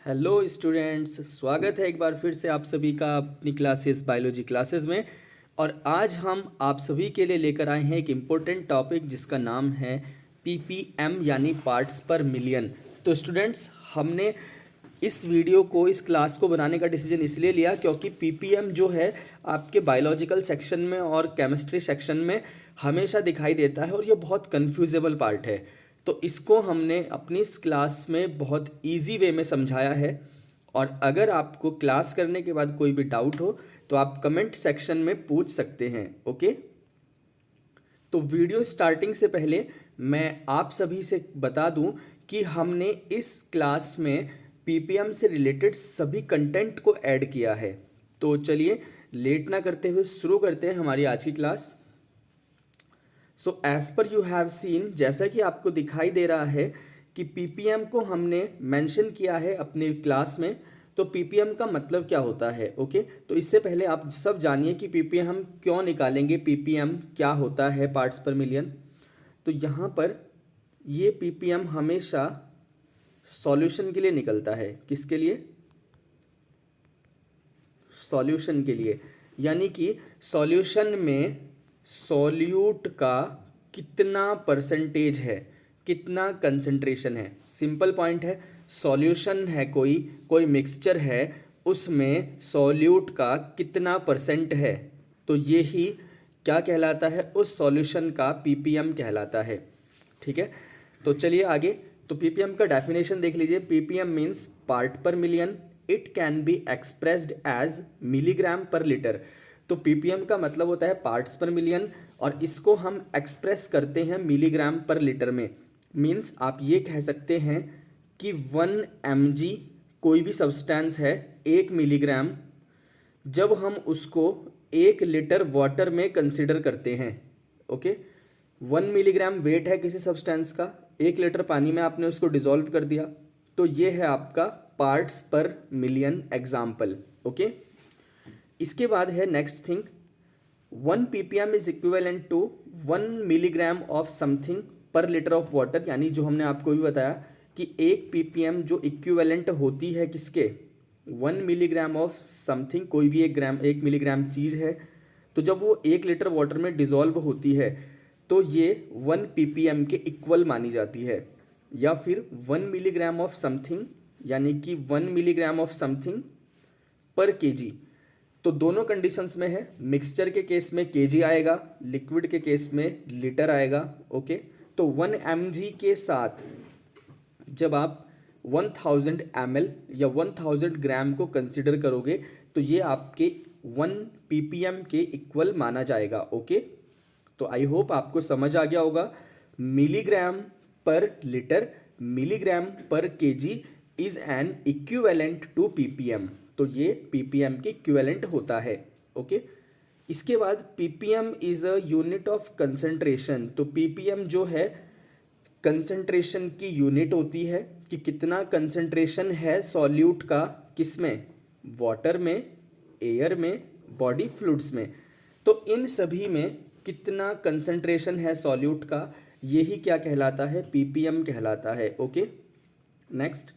Hello students, स्वागत है एक बार फिर से आप सभी का अपनी क्लासेस बायोलॉजी क्लासेस में। और आज हम आप सभी के लिए लेकर आए हैं एक इम्पोर्टेंट टॉपिक जिसका नाम है पीपीएम यानी पार्ट्स पर मिलियन। तो स्टूडेंट्स, हमने इस वीडियो को इस क्लास को बनाने का डिसीजन इसलिए लिया क्योंकि पीपीएम जो है आपके बायोलॉजिकल सेक्शन में और केमिस्ट्री सेक्शन में हमेशा दिखाई देता है और ये बहुत कन्फ्यूजेबल पार्ट है। तो इसको हमने अपनी इस क्लास में बहुत इजी वे में समझाया है। और अगर आपको क्लास करने के बाद कोई भी डाउट हो तो आप कमेंट सेक्शन में पूछ सकते हैं। ओके, तो वीडियो स्टार्टिंग से पहले मैं आप सभी से बता दूं कि हमने इस क्लास में पीपीएम से रिलेटेड सभी कंटेंट को ऐड किया है। तो चलिए लेट ना करते हुए शुरू करते हैं हमारी आज की class. So as per you have seen, जैसा कि आपको दिखाई दे रहा है कि पीपीएम को हमने मेंशन किया है अपने क्लास में। तो पीपीएम का मतलब क्या होता है? ओके, तो इससे पहले आप सब जानिए कि पीपीएम हम क्यों निकालेंगे, पीपीएम क्या होता है, पार्ट्स पर मिलियन। तो यहाँ पर ये पीपीएम हमेशा सॉल्यूशन के लिए निकलता है। किसके लिए? सॉल्यूशन के लिए। यानी कि सॉल्यूशन में सॉल्यूट का कितना परसेंटेज है, कितना कंसंट्रेशन है। सिंपल पॉइंट है, सॉल्यूशन है, कोई मिक्सचर है, उसमें सॉल्यूट का कितना परसेंट है, तो ये ही क्या कहलाता है, उस सॉल्यूशन का पीपीएम कहलाता है। ठीक है, तो चलिए आगे। तो पीपीएम का डेफिनेशन देख लीजिए। PPM means part per million. It can be expressed as milligram per litre. तो पीपीएम का मतलब होता है पार्ट्स पर मिलियन और इसको हम एक्सप्रेस करते हैं मिलीग्राम पर लीटर में। मीन्स आप ये कह सकते हैं कि 1 mg कोई भी सब्सटेंस है, 1 मिलीग्राम, जब हम उसको 1 लीटर वाटर में कंसिडर करते हैं। ओके, 1 मिलीग्राम वेट है किसी सब्सटेंस का, 1 लीटर पानी में आपने उसको डिसॉल्व कर दिया, तो ये है आपका पार्ट्स पर मिलियन एग्जाम्पल। ओके, इसके बाद है next thing, 1 ppm is equivalent to 1 milligram of something per litre of water. यानी जो हमने आपको भी बताया कि 1 ppm जो इक्विवेलेंट होती है किसके, 1 मिलीग्राम ऑफ समथिंग, कोई भी 1 मिलीग्राम चीज़ है, तो जब वो 1 लीटर वाटर में डिसॉल्व होती है तो ये 1 ppm के इक्वल मानी जाती है। या फिर 1 मिलीग्राम ऑफ समथिंग, यानी कि 1 मिलीग्राम ऑफ समथिंग पर केजी। तो दोनों कंडीशंस में है, मिक्सचर के केस में केजी आएगा, लिक्विड के केस में लीटर आएगा। ओके, तो 1 mg के साथ जब आप 1000 ml या 1000 ग्राम को कंसिडर करोगे तो ये आपके 1 ppm के इक्वल माना जाएगा। ओके, तो आई होप आपको समझ आ गया होगा। Milligram per litre, milligram per KG is an equivalent to PPM. तो ये पीपीएम के इक्विवेलेंट होता है। ओके, इसके बाद ppm is a unit of concentration. तो पीपीएम जो है कंसंट्रेशन की यूनिट होती है कि कितना कंसंट्रेशन है सॉल्यूट का, किसमें, वाटर में, एयर में, बॉडी फ्लूइड्स में। तो इन सभी में कितना कंसंट्रेशन है सॉल्यूट का, यही क्या कहलाता है, पीपीएम कहलाता है। Okay, next,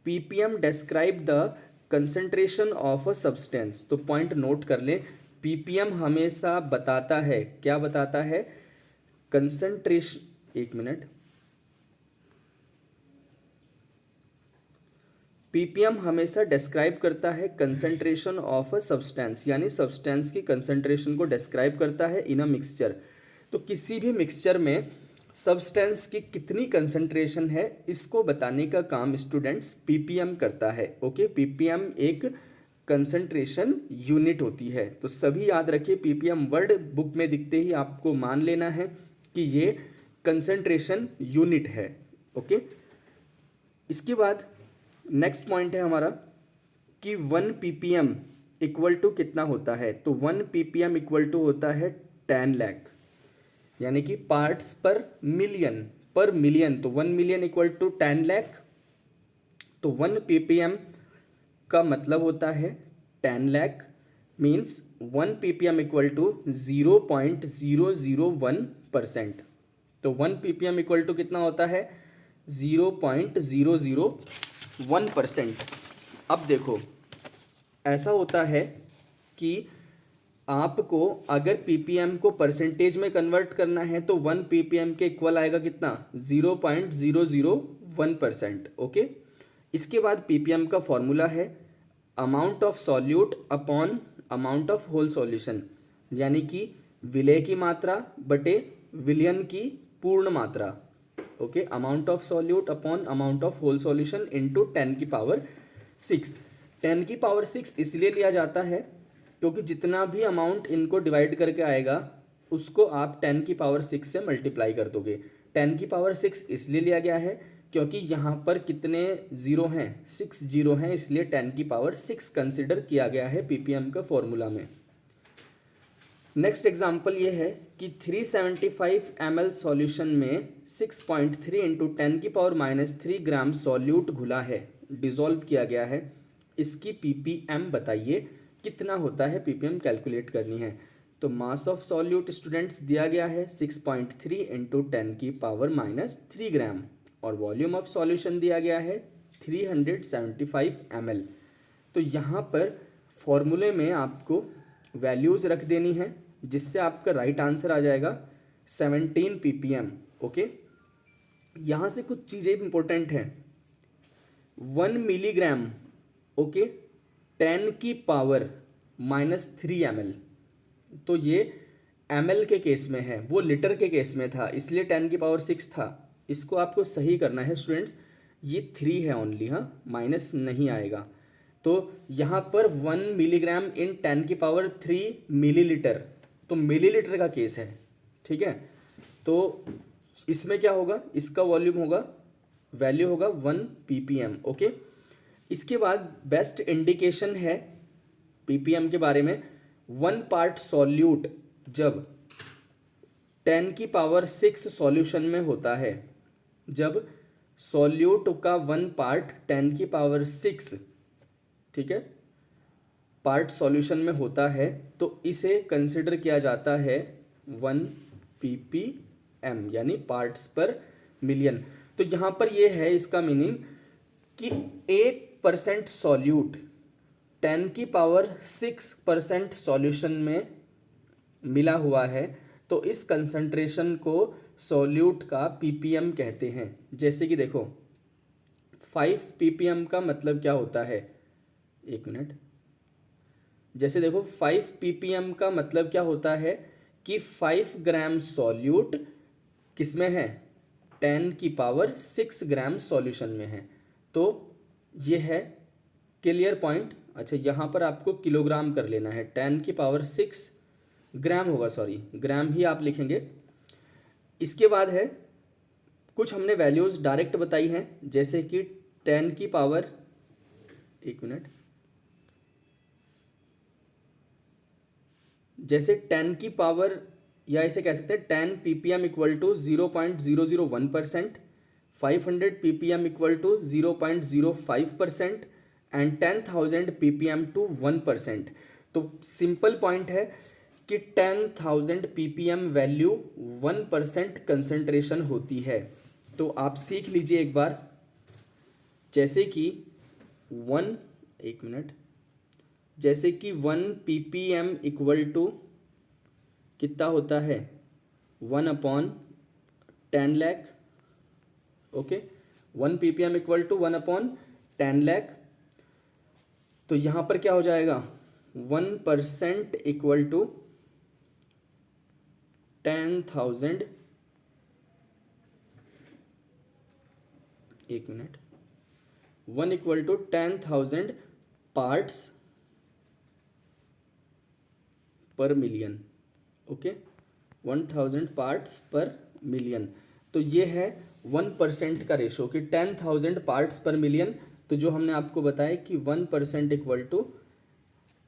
ppm describe the concentration of a substance. तो पॉइंट नोट कर लें, पीपीएम हमेशा बताता है, क्या बताता है, कंसंट्रेशन। एक मिनट, पीपीएम हमेशा डिस्क्राइब करता है कंसंट्रेशन ऑफ अ सब्सटेंस, यानी सब्सटेंस की कंसंट्रेशन को डिस्क्राइब करता है इन अ मिक्सचर। तो किसी भी मिक्सचर में सब्सटेंस की कितनी कंसंट्रेशन है इसको बताने का काम स्टूडेंट्स पीपीएम करता है। ओके, पीपीएम एक कंसंट्रेशन यूनिट होती है। तो सभी याद रखिए, पीपीएम वर्ड बुक में दिखते ही आपको मान लेना है कि ये कंसंट्रेशन यूनिट है। ओके, इसके बाद नेक्स्ट पॉइंट है हमारा कि 1 ppm इक्वल टू कितना होता है। तो 1 ppm इक्वल टू होता है 10 लाख, यानी कि पार्ट्स पर मिलियन। तो 1 मिलियन इक्वल टू 10 लाख। तो 1 ppm का मतलब होता है 10 lakh, means 1 ppm equal to 0.001%। तो 1 ppm इक्वल टू कितना होता है, 0.001%। अब देखो, ऐसा होता है कि आपको अगर पीपीएम को परसेंटेज में कन्वर्ट करना है तो 1 पीपीएम के इक्वल आएगा कितना, 0.001%। ओके, इसके बाद पीपीएम का फॉर्मूला है amount of solute upon amount of whole solution, यानी कि विलेय की मात्रा बटे विलयन की पूर्ण मात्रा। Okay, amount of solute upon amount of whole solution into 10⁶। 10⁶ इसलिए लिया जाता है क्योंकि जितना भी अमाउंट इनको डिवाइड करके आएगा उसको आप 10⁶ से मल्टीप्लाई कर दोगे। 10⁶ इसलिए लिया गया है क्योंकि यहाँ पर कितने ज़ीरो हैं, 6 जीरो हैं, इसलिए 10⁶ कंसिडर किया गया है पीपीएम का फॉर्मूला में। नेक्स्ट एग्जाम्पल ये है कि 375 ml सॉल्यूशन में 6.3 इंटू 10⁻³ ग्राम सॉल्यूट घुला है, डिसॉल्व किया गया है। इसकी पीपीएम बताइए कितना होता है, पीपीएम कैलकुलेट करनी है। तो मास ऑफ सॉल्यूट स्टूडेंट्स दिया गया है 6.3 इंटू 10⁻³ ग्राम और वॉल्यूम ऑफ सॉल्यूशन दिया गया है 375 ml। तो यहाँ पर फॉर्मूले में आपको वैल्यूज़ रख देनी है जिससे आपका राइट आंसर आ जाएगा 17 ppm। ओके, यहाँ से कुछ चीज़ें इंपॉर्टेंट हैं। 1 मिलीग्राम, ओके, 10⁻³ ml, तो ये ml के केस में है, वो लीटर के केस में था इसलिए 10⁶ था। इसको आपको सही करना है स्टूडेंट्स, ये 3 है ओनली, हाँ, माइनस नहीं आएगा। तो यहाँ पर 1 मिलीग्राम इन 10⁻³ मिलीलीटर, तो मिलीलीटर का केस है, ठीक है। तो इसमें क्या होगा, इसका वॉल्यूम होगा, वैल्यू होगा 1 ppm। ओके, इसके बाद बेस्ट इंडिकेशन है पीपीएम के बारे में, 1 पार्ट सॉल्यूट जब 10⁶ सॉल्यूशन में होता है, जब सॉल्यूट का 1 पार्ट 10⁶, ठीक है, पार्ट सॉल्यूशन में होता है तो इसे कंसिडर किया जाता है 1 ppm यानी पार्ट्स पर मिलियन। तो यहाँ पर ये है इसका मीनिंग कि 1% सॉल्यूट 10⁶% सॉल्यूशन में मिला हुआ है तो इस कंसंट्रेशन को सॉल्यूट का पीपीएम कहते हैं। जैसे कि देखो 5 ppm का मतलब क्या होता है, एक मिनट, जैसे देखो 5 ppm का मतलब क्या होता है कि 5 ग्राम सॉल्यूट किस में है, 10⁶ ग्राम सॉल्यूशन में है। तो ये है क्लियर पॉइंट। अच्छा, यहाँ पर आपको किलोग्राम कर लेना है, 10⁶ ग्राम होगा, सॉरी ग्राम ही आप लिखेंगे। इसके बाद है कुछ हमने वैल्यूज़ डायरेक्ट बताई हैं, जैसे कि 10⁻, एक मिनट, जैसे 10⁻, या इसे कह सकते हैं 10 ppm equal to 0.001%, 500 ppm equal to 0.05% and 10,000 ppm to 1%। तो सिंपल पॉइंट है कि 10,000 ppm वैल्यू 1% कंसंट्रेशन होती है। तो आप सीख लीजिए एक बार, जैसे कि 1, एक मिनट, जैसे कि 1 ppm इक्वल टू कितना होता है, 1/10 lakh. Okay, 1 ppm equal to 1/10 lakh. तो यहाँ पर क्या हो जाएगा, 1% इक्वल टू 10,000, एक मिनट, 1 इक्वल टू 10,000 पार्ट्स पर मिलियन। ओके, 1000 पार्ट्स पर मिलियन। तो ये है 1% का रेशो कि 10,000 पार्ट्स पर मिलियन। तो जो हमने आपको बताया कि 1% इक्वल टू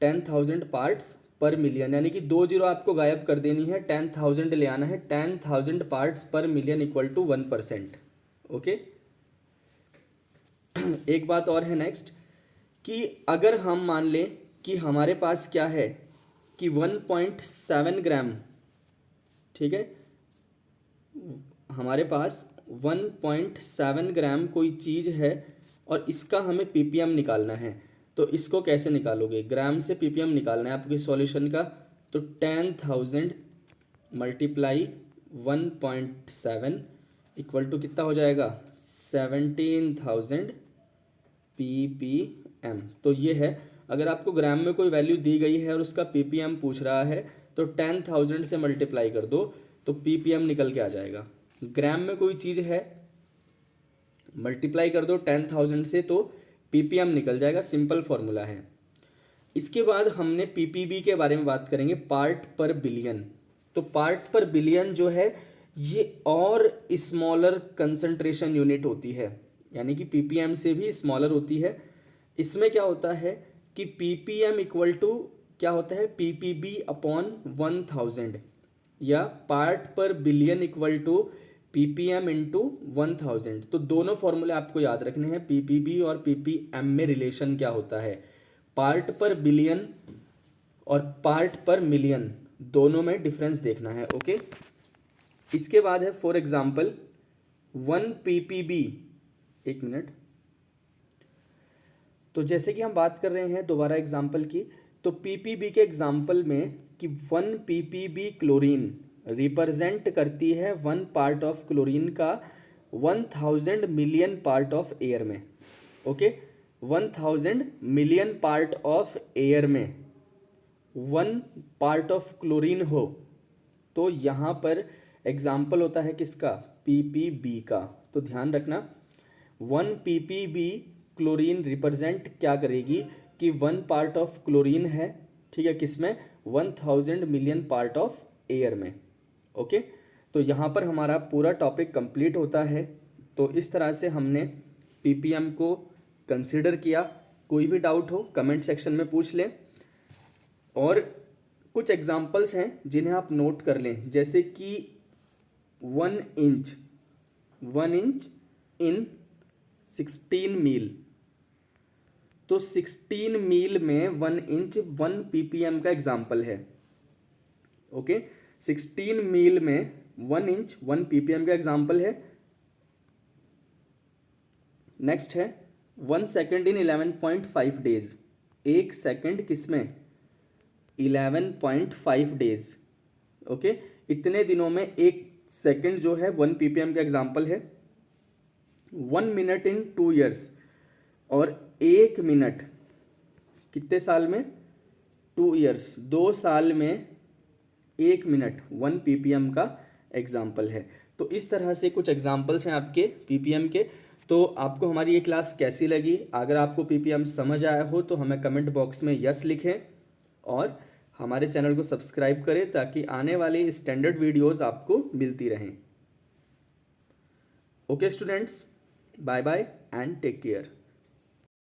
10,000 पार्ट्स पर मिलियन, यानी कि 2 जीरो आपको गायब कर देनी है, 10,000 ले आना है, 10,000 पार्ट्स पर मिलियन इक्वल टू 1%। ओके, एक बात और है नेक्स्ट, कि अगर हम मान लें कि हमारे पास क्या है कि 1.7 ग्राम, ठीक है, हमारे पास 1.7 ग्राम कोई चीज़ है और इसका हमें पीपीएम निकालना है। तो इसको कैसे निकालोगे, ग्राम से पीपीएम निकालना है आपके सॉल्यूशन का। तो 10,000 मल्टीप्लाई 1.7 इक्वल टू कितना हो जाएगा, 17,000 पीपीएम। तो ये है, अगर आपको ग्राम में कोई वैल्यू दी गई है और उसका पीपीएम पूछ रहा है तो 10,000 से मल्टीप्लाई कर दो तो पीपीएम निकल के आ जाएगा। ग्राम में कोई चीज़ है, मल्टीप्लाई कर दो 10,000 से तो पीपीएम निकल जाएगा, सिंपल फॉर्मूला है। इसके बाद हमने पीपीबी के बारे में बात करेंगे, पार्ट पर बिलियन। तो पार्ट पर बिलियन जो है ये और स्मॉलर कंसंट्रेशन यूनिट होती है, यानी कि पीपीएम से भी स्मॉलर होती है। इसमें क्या होता है कि पीपीएम इक्वल टू क्या होता है, पीपीबी अपॉन 1000, या part per billion equal to PPM into 1000। तो दोनों फॉर्मूले आपको याद रखने हैं, पीपीबी और पीपीएम में रिलेशन क्या होता है, पार्ट पर बिलियन और पार्ट पर मिलियन, दोनों में डिफरेंस देखना है। ओके, इसके बाद है फॉर एग्जांपल 1 पीपीबी, एक मिनट। तो जैसे कि हम बात कर रहे हैं दोबारा एग्जांपल की, तो पीपीबी के एग्जांपल में कि 1 पीपीबी क्लोरीन रिप्रेजेंट करती है 1 पार्ट ऑफ क्लोरीन का 1000 मिलियन पार्ट ऑफ एयर में। Okay, 1000 million part of air में 1 पार्ट ऑफ क्लोरीन हो तो यहाँ पर एग्जाम्पल होता है किसका, पीपीबी का। तो ध्यान रखना 1 पीपीबी क्लोरीन रिप्रेजेंट क्या करेगी कि 1 पार्ट ऑफ क्लोरीन है, ठीक है, किसमें, 1000 मिलियन पार्ट ऑफ एयर में। ओके, तो यहाँ पर हमारा पूरा टॉपिक कंप्लीट होता है। तो इस तरह से हमने पीपीएम को कंसिडर किया। कोई भी डाउट हो कमेंट सेक्शन में पूछ लें, और कुछ एग्जांपल्स हैं जिन्हें आप नोट कर लें, जैसे कि 1 इंच इन 16 मील। तो 16 मील में 1 इंच 1 पीपीएम का एग्जाम्पल है। ओके, 16 मील में 1 इंच 1 पीपीएम का एग्जाम्पल है। नेक्स्ट है 1 सेकेंड इन 11.5 डेज। 1 सेकेंड किसमें, 11.5 डेज। ओके, इतने दिनों में 1 सेकेंड जो है 1 पीपीएम का एग्जाम्पल है। 1 मिनट इन 2 ईयर्स, और 1 मिनट कितने साल में, 2 ईयर्स, 2 साल में 1 मिनट 1 पीपीएम का एग्जाम्पल है। तो इस तरह से कुछ एग्जाम्पल्स हैं आपके पीपीएम के। तो आपको हमारी ये क्लास कैसी लगी, अगर आपको पीपीएम समझ आया हो तो हमें कमेंट बॉक्स में यस लिखें, और हमारे चैनल को सब्सक्राइब करें ताकि आने वाली स्टैंडर्ड वीडियोस आपको मिलती रहें। Okay students, bye bye and take care.